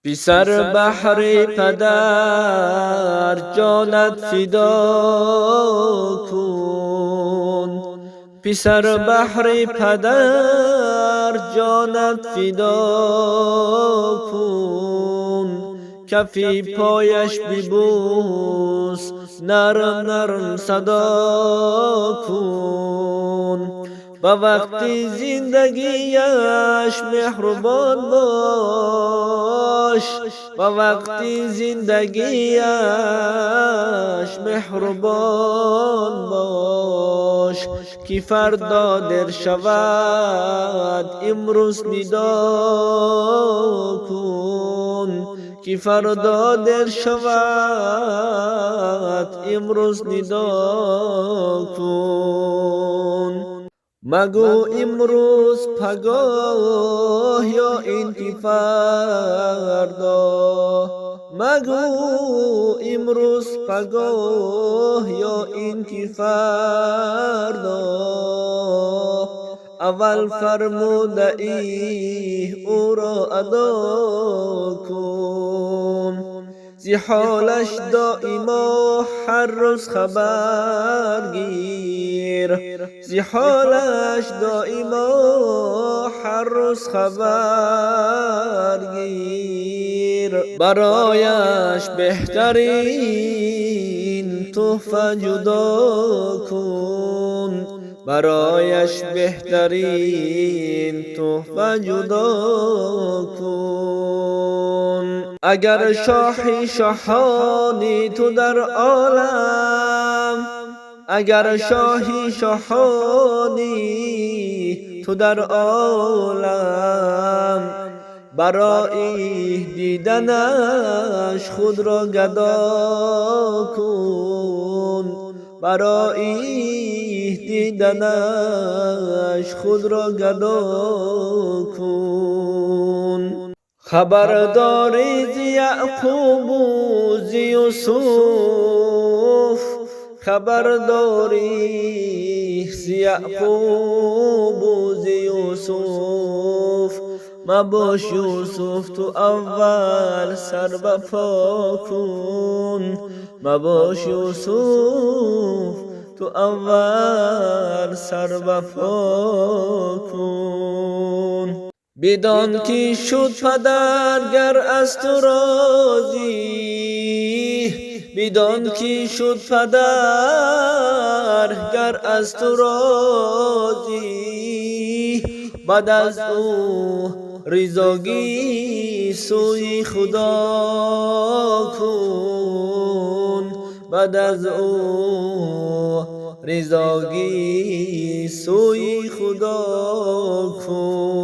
پسر بحر پدر جانت فدا کن، پسر بحر پدر جانت فدا کن. کفی پایش ببوس نرم نرم صدا کن. با وقتی زندگیش مهربان باش، با وقتی زندگیش مهربان باش. کی فردا در شود امروز ندا کن، کی فردا در شود امروز ندا کن. مگو امروز پگاه یا این که فردا، مگو امروز پگاه یا این که فردا. اول فرموده ای او را ادا کن، زی حالش دائما هر روز خبر گیر، زی حالش دائما هر روز خبر گیر. برایش بهترین تحفه جدا کن، برایش بهترین تحفه جدا کن. اگر شاهی شاهانی تو در عالم، اگر شاهی شاهانی تو در عالم، برای دیدنش خود را گدا کن، برای دیدنش خود را گدا کن. خبرداری ز یعقوب و ز یوسف، خبرداری ز یعقوب و ز یوسف. مباش یوسف تو اول سر بپا کن، مباش یوسف تو اول سر بپا کن. بدان که شد پدر گر از تو راضی، بدان که شد پدر گر از تو راضی. بعد از او رضاگی سوی خدا کن، بعد از او رضاگی سوی خدا کن.